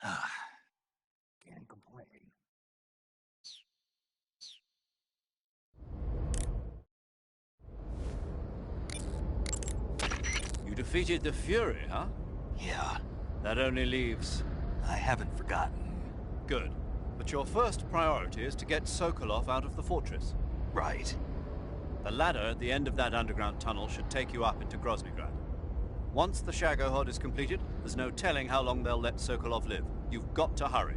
Ah, can't complain. You defeated the Fury, huh? Yeah, That only leaves... I haven't forgotten. Good. But your first priority is to get Sokolov out of the fortress. Right. The ladder at the end of that underground tunnel should take you up into Groznygrad. Once the Shagohod is completed, there's no telling how long they'll let Sokolov live. You've got to hurry.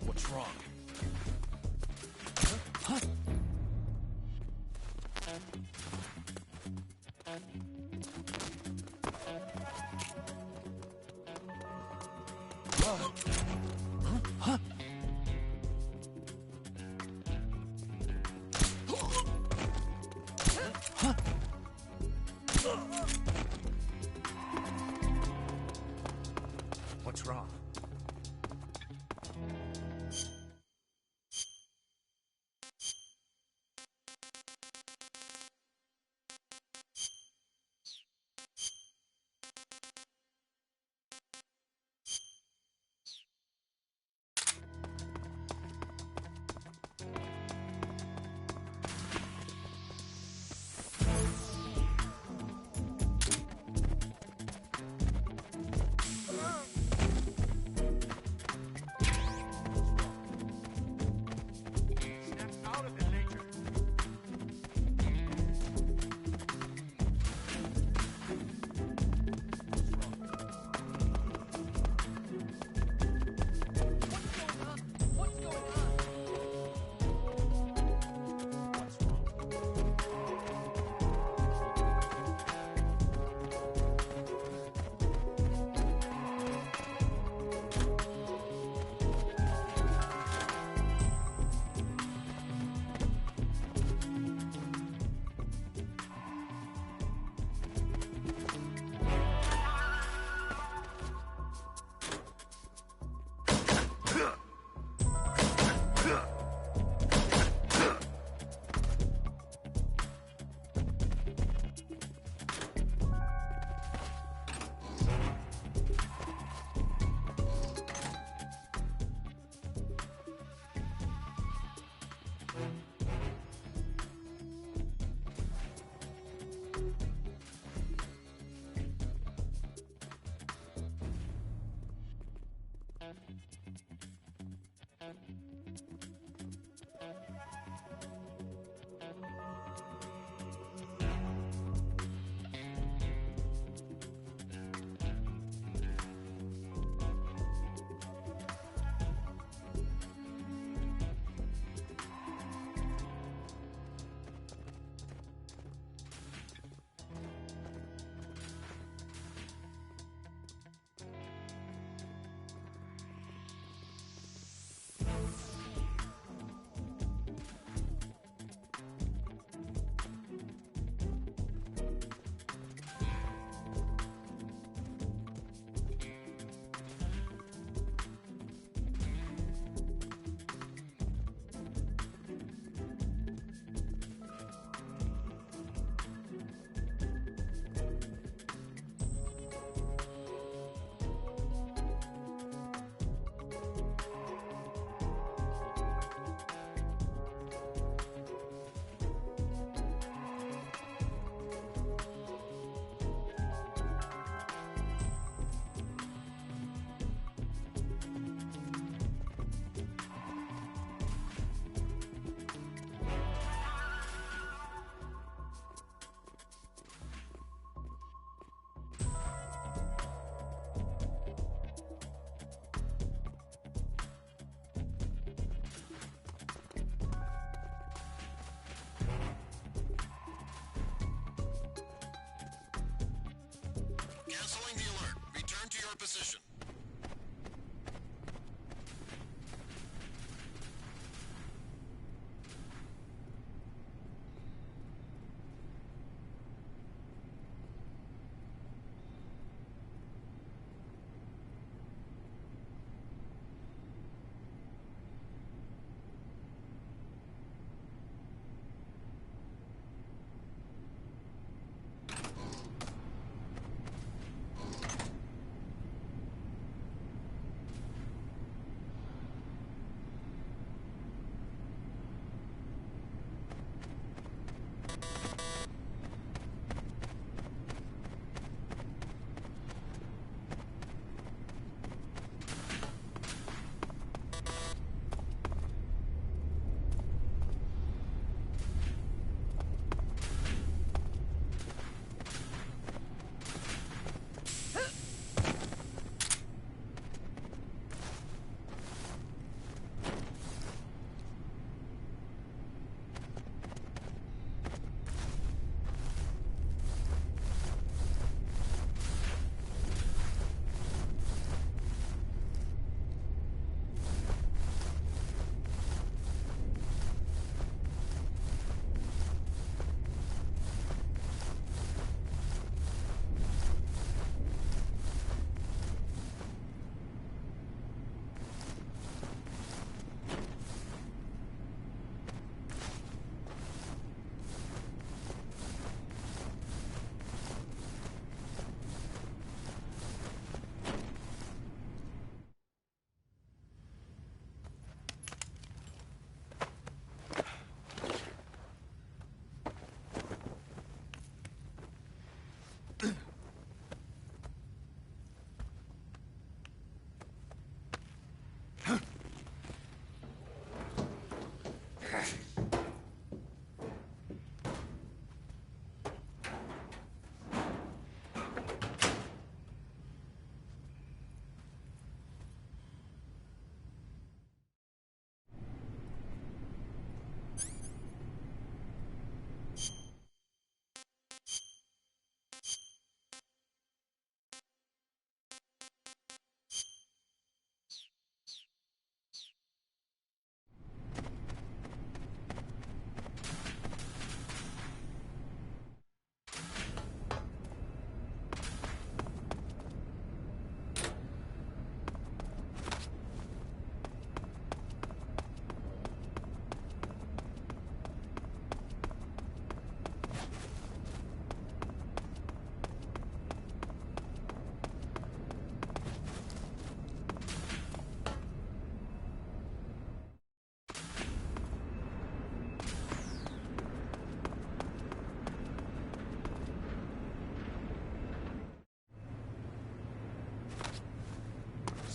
What's wrong? What's wrong?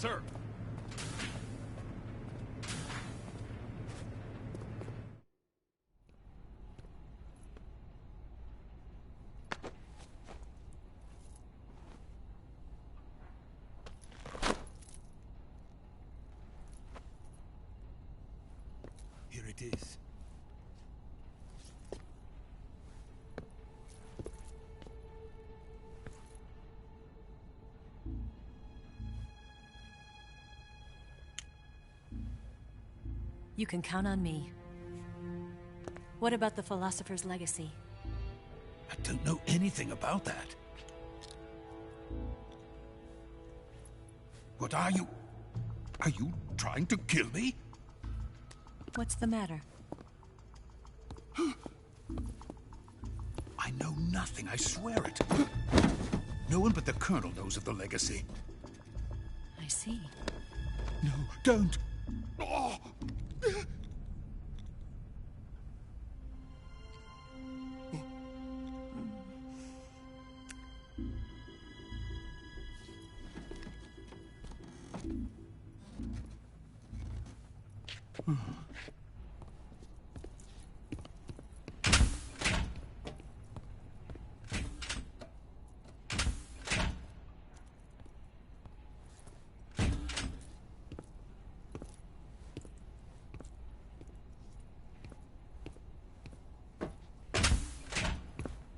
sir. Here it is. You can count on me. What about the Philosopher's Legacy? I don't know anything about that. What are you? Are you trying to kill me? What's the matter? I know nothing, I swear it. No one but the Colonel knows of the legacy. I see. No, don't! Oh.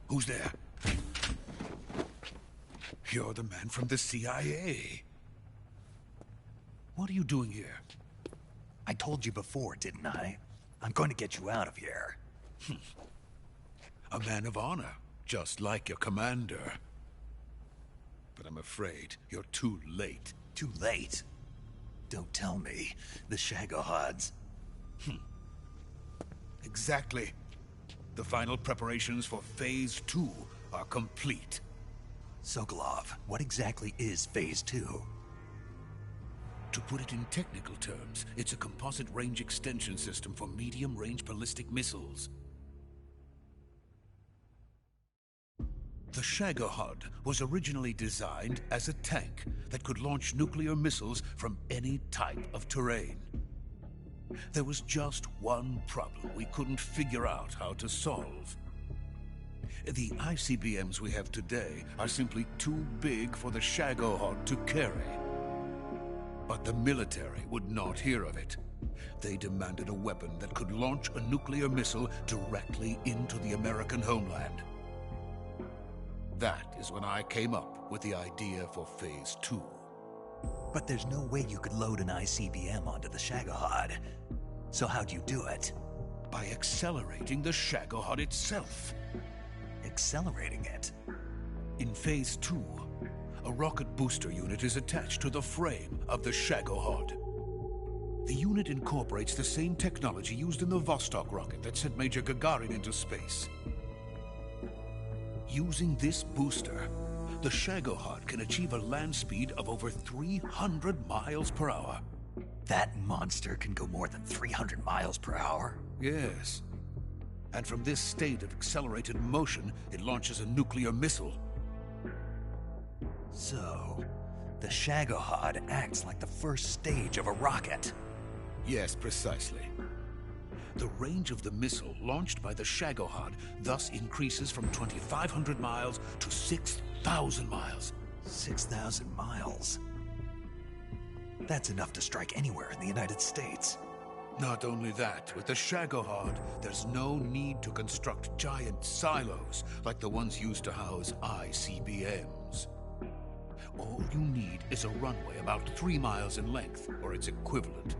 Who's there? You're the man from the CIA. What are you doing here? I told you before, didn't I? I'm going to get you out of here. A man of honor, just like your commander. But I'm afraid you're too late. Too late? Don't tell me. The Shagohods. Exactly. The final preparations for Phase 2 are complete. Sokolov, what exactly is Phase 2? To put it in technical terms, it's a composite range extension system for medium-range ballistic missiles. The Shagohod was originally designed as a tank that could launch nuclear missiles from any type of terrain. There was just one problem we couldn't figure out how to solve. The ICBMs we have today are simply too big for the Shagohod to carry. But the military would not hear of it. They demanded a weapon that could launch a nuclear missile directly into the American homeland. That is when I came up with the idea for Phase 2. But there's no way you could load an ICBM onto the Shagohod. So how'd you do it? By accelerating the Shagohod itself. Accelerating it? In Phase 2, a rocket booster unit is attached to the frame of the Shagohod. The unit incorporates the same technology used in the Vostok rocket that sent Major Gagarin into space. Using this booster, the Shagohod can achieve a land speed of over 300 miles per hour. That monster can go more than 300 miles per hour? Yes. And from this state of accelerated motion, it launches a nuclear missile. So, the Shagohod acts like the first stage of a rocket. Yes, precisely. The range of the missile launched by the Shagohod thus increases from 2,500 miles to 6,000 miles. 6,000 miles? That's enough to strike anywhere in the United States. Not only that, with the Shagohod, there's no need to construct giant silos like the ones used to house ICBMs. All you need is a runway about 3 miles in length, or its equivalent.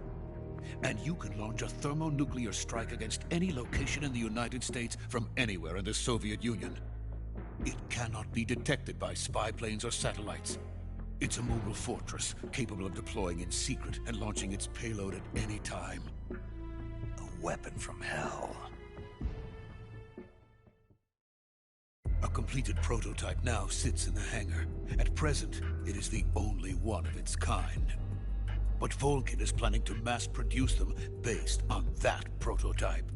And you can launch a thermonuclear strike against any location in the United States from anywhere in the Soviet Union. It cannot be detected by spy planes or satellites. It's a mobile fortress, capable of deploying in secret and launching its payload at any time. A weapon from hell. A completed prototype now sits in the hangar. At present, it is the only one of its kind. But Volgin is planning to mass-produce them based on that prototype.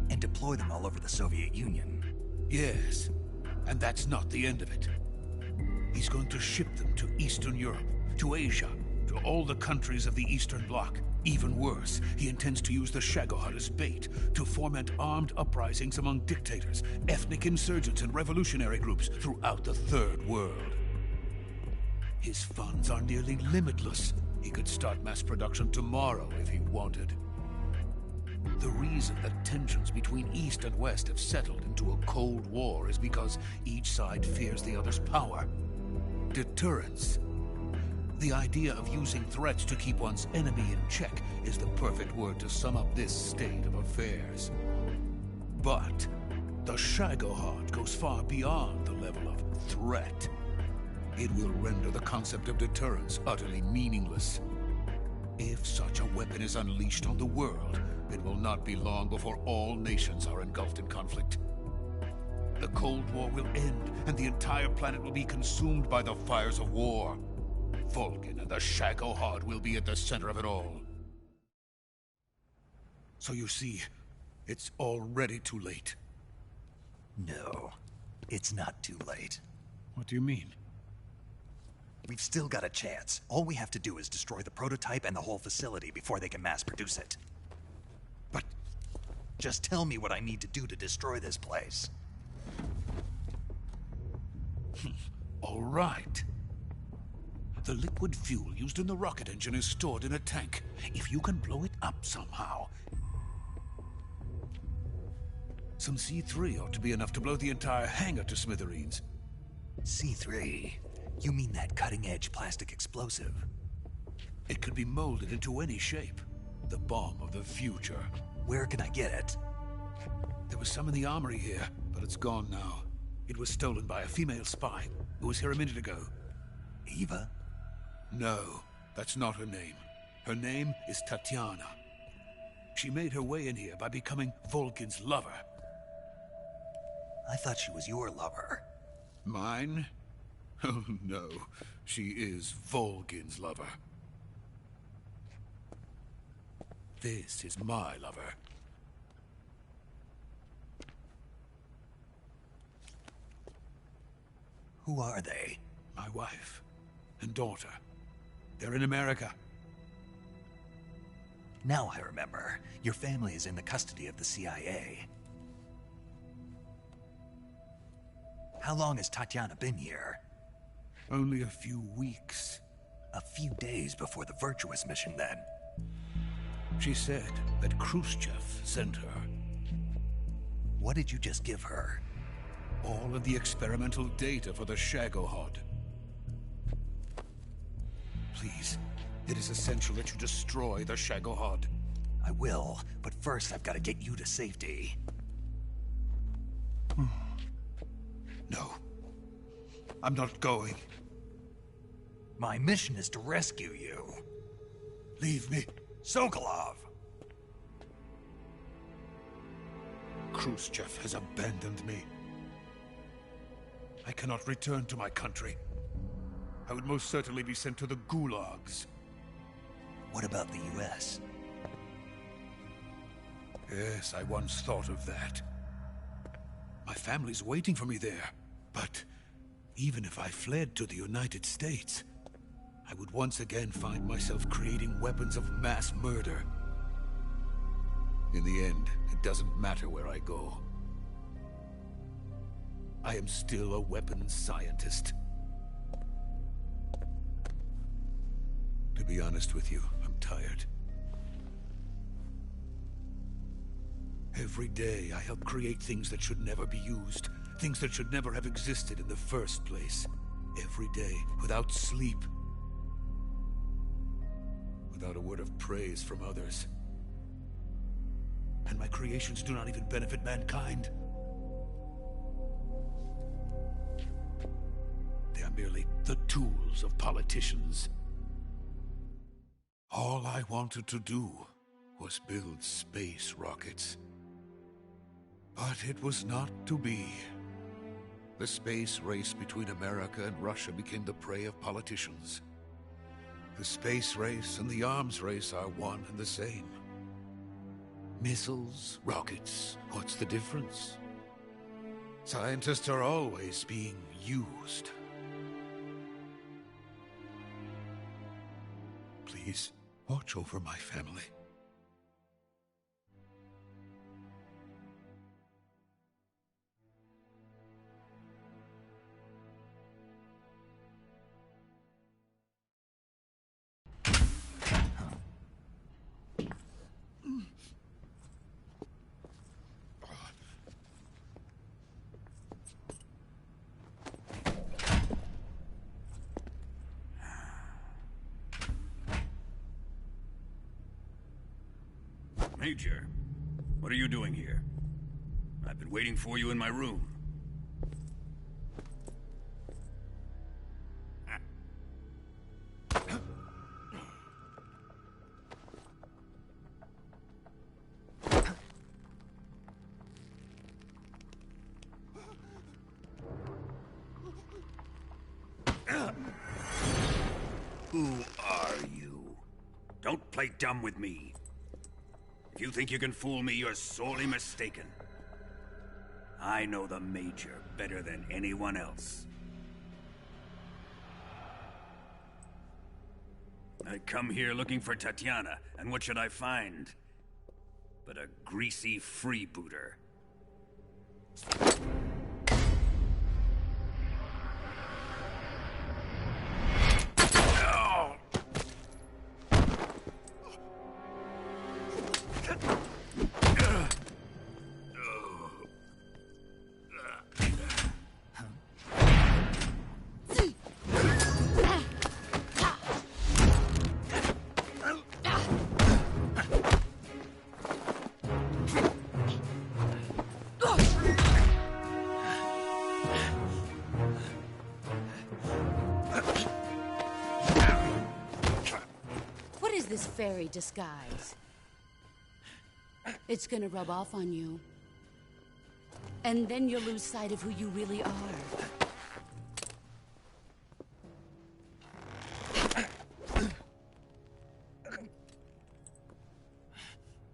And deploy them all over the Soviet Union. Yes, and that's not the end of it. He's going to ship them to Eastern Europe, to Asia, to to all the countries of the Eastern Bloc. Even worse, he intends to use the Shagohod as bait to foment armed uprisings among dictators, ethnic insurgents, and revolutionary groups throughout the Third World. His funds are nearly limitless. He could start mass production tomorrow if he wanted. The reason that tensions between East and West have settled into a Cold War is because each side fears the other's power. Deterrence. The idea of using threats to keep one's enemy in check is the perfect word to sum up this state of affairs. But the Shagohod goes far beyond the level of threat. It will render the concept of deterrence utterly meaningless. If such a weapon is unleashed on the world, it will not be long before all nations are engulfed in conflict. The Cold War will end, and the entire planet will be consumed by the fires of war. Vulcan and the Shagohod will be at the center of it all. So you see, it's already too late. No, it's not too late. What do you mean? We've still got a chance. All we have to do is destroy the prototype and the whole facility before they can mass produce it. But just tell me what I need to do to destroy this place. all right. The liquid fuel used in the rocket engine is stored in a tank. If you can blow it up somehow... Some C3 ought to be enough to blow the entire hangar to smithereens. C3? You mean that cutting-edge plastic explosive? It could be molded into any shape. The bomb of the future. Where can I get it? There was some in the armory here, but it's gone now. It was stolen by a female spy who was here a minute ago. Eva? No, that's not her name. Her name is Tatiana. She made her way in here by becoming Vulcan's lover. I thought she was your lover. Mine? Oh no, she is Vulcan's lover. This is my lover. Who are they? My wife and daughter. They're in America. Now I remember. Your family is in the custody of the CIA. How long has Tatiana been here? Only a few weeks. A few days before the Virtuous mission, then. She said that Khrushchev sent her. What did you just give her? All of the experimental data for the Shagohod. Please, it is essential that you destroy the Shagohod. I will, but first I've got to get you to safety. No. I'm not going. My mission is to rescue you. Leave me. Sokolov! Khrushchev has abandoned me. I cannot return to my country. I would most certainly be sent to the gulags. What about the US? Yes, I once thought of that. My family's waiting for me there. But even if I fled to the United States, I would once again find myself creating weapons of mass murder. In the end, it doesn't matter where I go. I am still a weapons scientist. To be honest with you, I'm tired. Every day, I help create things that should never be used. Things that should never have existed in the first place. Every day, without sleep. Without a word of praise from others. And my creations do not even benefit mankind. They are merely the tools of politicians. All I wanted to do was build space rockets. But it was not to be. The space race between America and Russia became the prey of politicians. The space race and the arms race are one and the same. Missiles, rockets, what's the difference? Scientists are always being used. Please, watch over my family. Major, what are you doing here? I've been waiting for you in my room. Who are you? Don't play dumb with me. If you think you can fool me, you're sorely mistaken. I know the Major better than anyone else. I come here looking for Tatiana, and what should I find? But a greasy freebooter. This fairy disguise. It's gonna rub off on you. And then you'll lose sight of who you really are.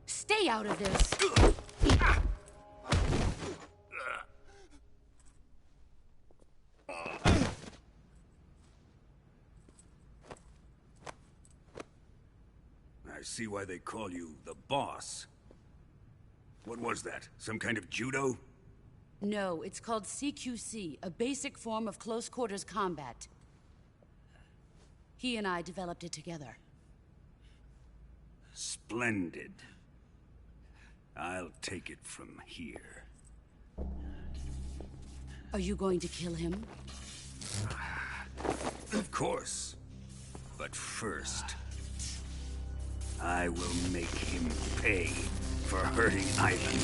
Stay out of this! I see why they call you the boss. What was that? Some kind of judo? No, it's called CQC, a basic form of close quarters combat. He and I developed it together. Splendid. I'll take it from here. Are you going to kill him? Of course. But first, I will make him pay for hurting Ivan.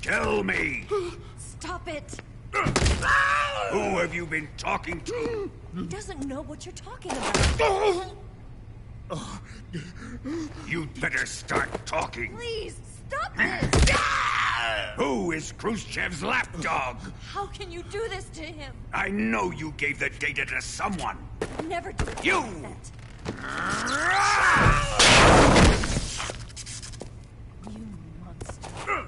Tell me! Stop it! Who have you been talking to? He doesn't know what you're talking about. You'd better start talking. Please, stop this! Who is Khrushchev's lapdog? How can you do this to him? I know you gave the data to someone. Never do You! that. You monster.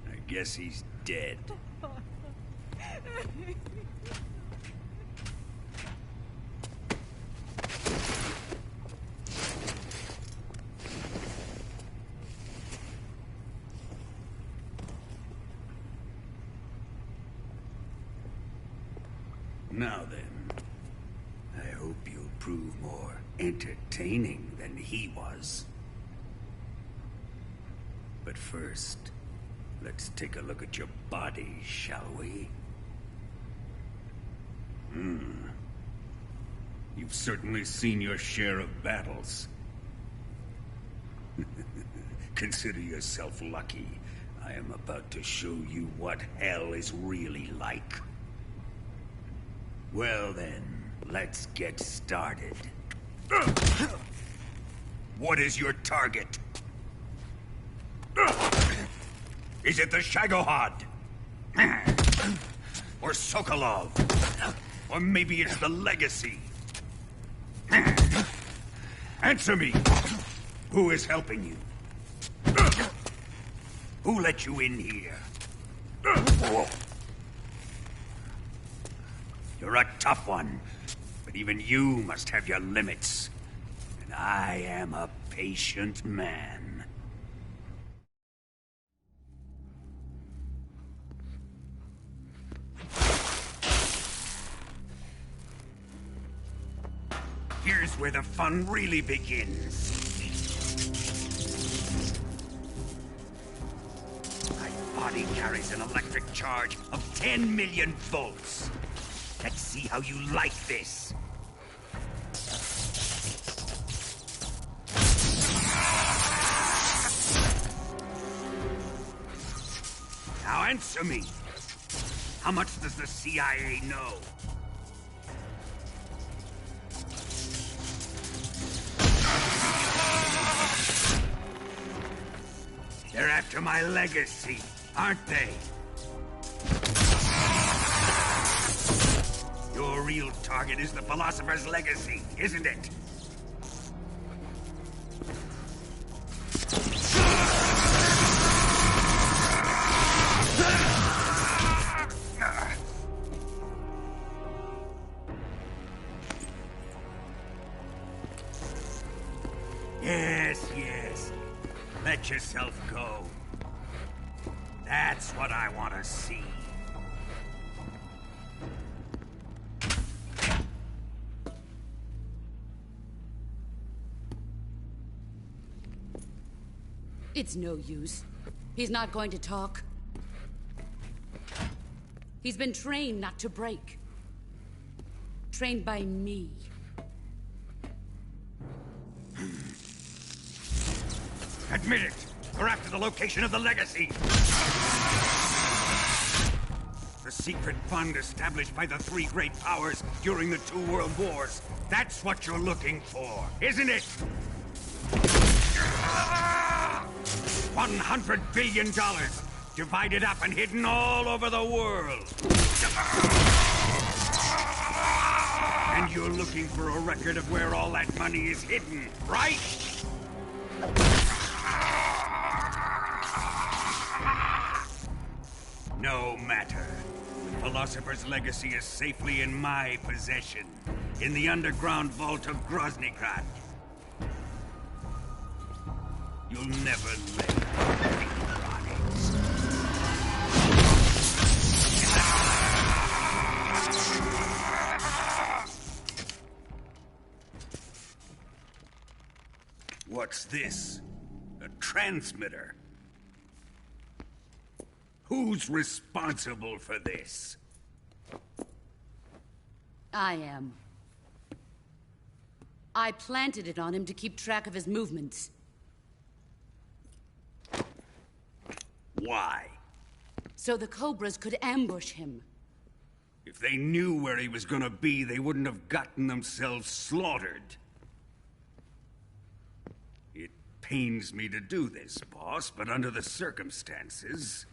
I guess he's dead. Now then, I hope you'll prove more entertaining than he was. But first, let's take a look at your body, shall we? You've certainly seen your share of battles. Consider yourself lucky. I am about to show you what hell is really like. Well then, let's get started. What is your target? Is it the Shagohod? Or Sokolov? Or maybe it's the Legacy? Answer me! Who is helping you? Who let you in here? You're a tough one, but even you must have your limits. And I am a patient man. Here's where the fun really begins. My body carries an electric charge of 10 million volts. Let's see how you like this. Now answer me. How much does the CIA know? They're after my legacy, aren't they? Your real target is the Philosopher's Legacy, isn't it? Yes. Let yourself go. That's what I want to see. It's no use. He's not going to talk. He's been trained not to break. Trained by me. Admit it! We're after the location of the Legacy! The secret fund established by the three great powers during the 2 world wars. That's what you're looking for, isn't it? $100 billion, divided up and hidden all over the world. And you're looking for a record of where all that money is hidden, right? No matter. The Philosopher's Legacy is safely in my possession, in the underground vault of Groznygrad. You'll never lay on it. What's this? A transmitter? Who's responsible for this? I am. I planted it on him to keep track of his movements. Why? So the Cobras could ambush him. If they knew where he was gonna be, they wouldn't have gotten themselves slaughtered. It pains me to do this, boss, but under the circumstances,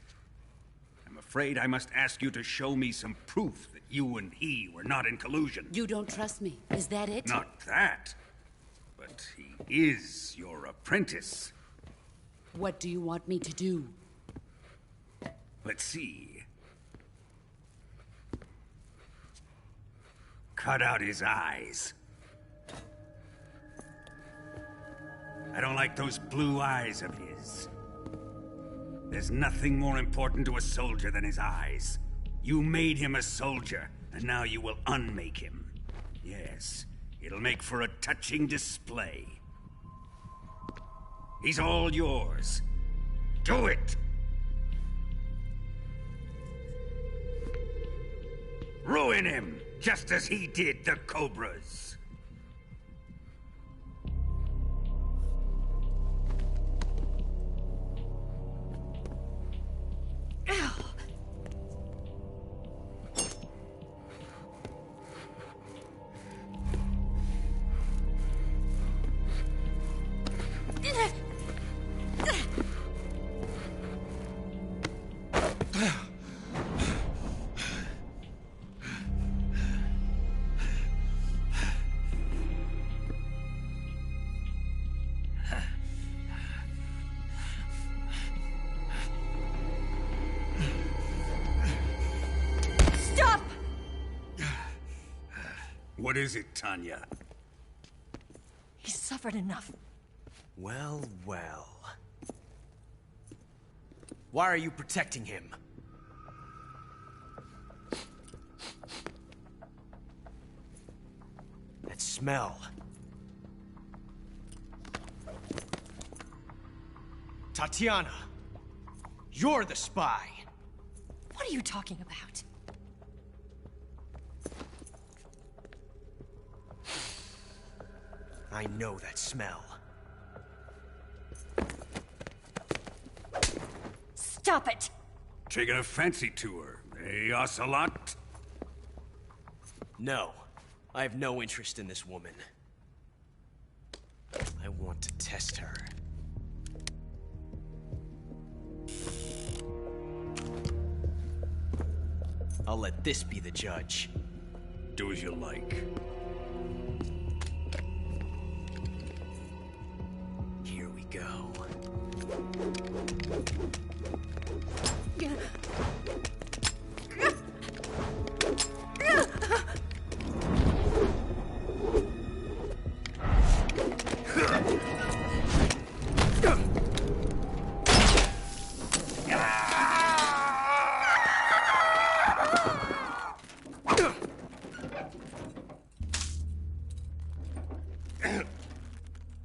I'm afraid I must ask you to show me some proof that you and he were not in collusion. You don't trust me, is that it? Not that, but he is your apprentice. What do you want me to do? Let's see. Cut out his eyes. I don't like those blue eyes of his. There's nothing more important to a soldier than his eyes. You made him a soldier, and now you will unmake him. Yes, it'll make for a touching display. He's all yours. Do it! Ruin him, just as he did the Cobras. What is it, Tanya? He's suffered enough. Well, well. Why are you protecting him? That smell. Tatiana! You're the spy! What are you talking about? I know that smell. Stop it! Taking a fancy to her, eh, Ocelot? No. I have no interest in this woman. I want to test her. I'll let this be the judge. Do as you like. Here we go.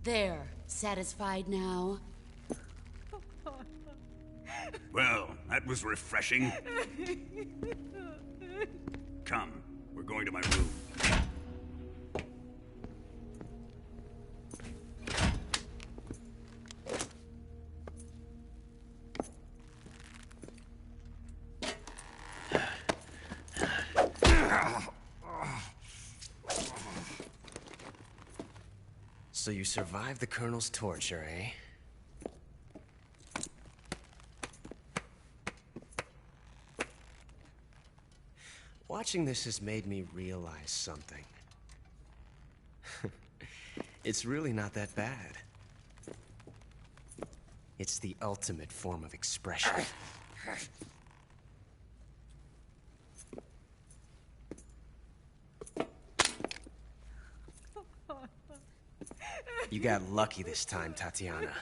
There. Satisfied now? Well, that was refreshing. Come, we're going to my room. So you survived the Colonel's torture, eh? Watching this has made me realize something. It's really not that bad. It's the ultimate form of expression. You got lucky this time, Tatiana.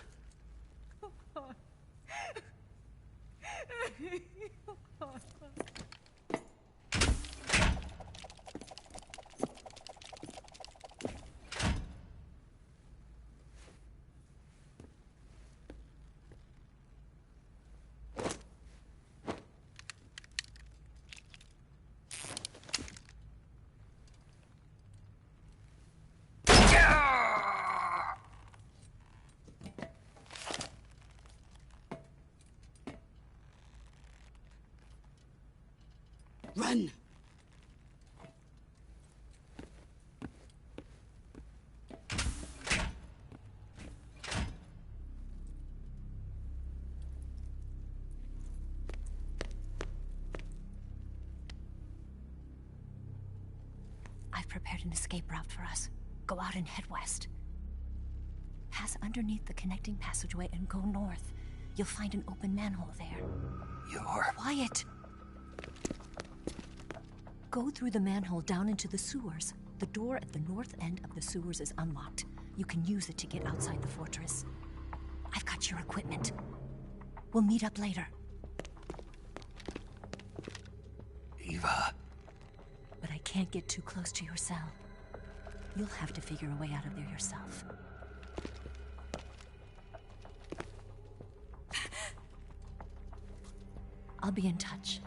Run! I've prepared an escape route for us. Go out and head west. Pass underneath the connecting passageway and go north. You'll find an open manhole there. You're... Quiet! Go through the manhole down into the sewers. The door at the north end of the sewers is unlocked. You can use it to get outside the fortress. I've got your equipment. We'll meet up later. Eva... But I can't get too close to your cell. You'll have to figure a way out of there yourself. I'll be in touch.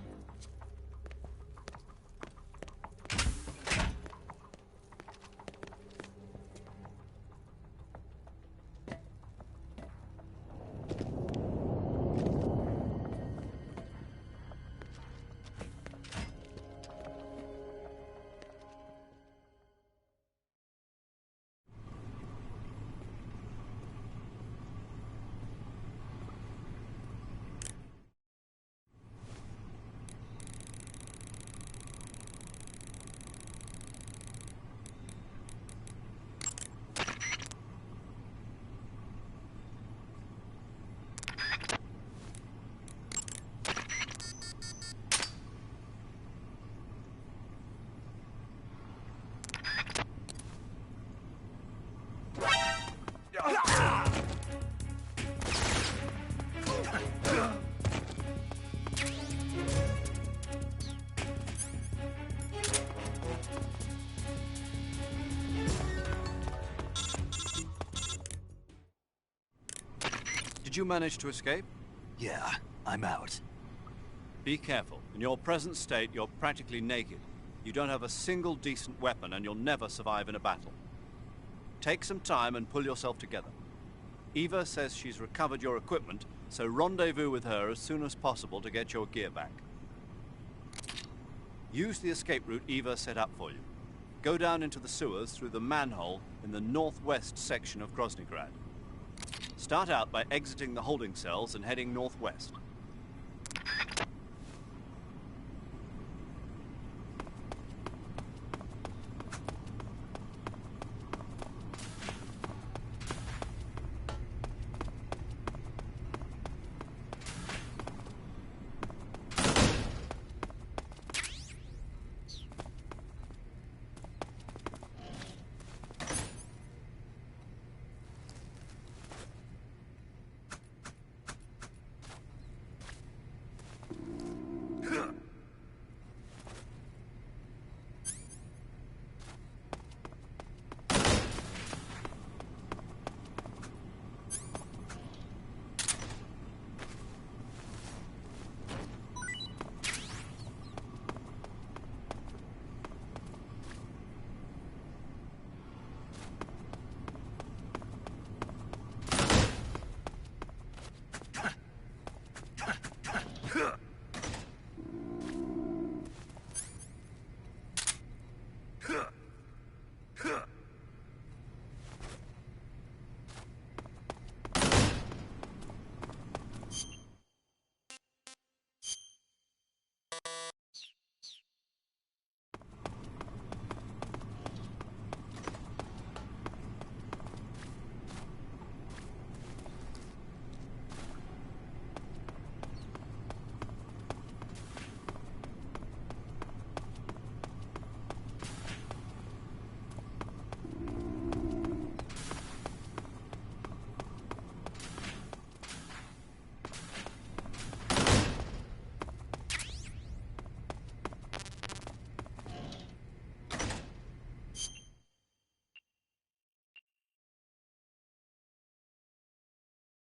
Did you manage to escape? Yeah, I'm out. Be careful. In your present state, you're practically naked. You don't have a single decent weapon, and you'll never survive in a battle. Take some time and pull yourself together. Eva says she's recovered your equipment, so rendezvous with her as soon as possible to get your gear back. Use the escape route Eva set up for you. Go down into the sewers through the manhole in the northwest section of Groznygrad. Start out by exiting the holding cells and heading northwest.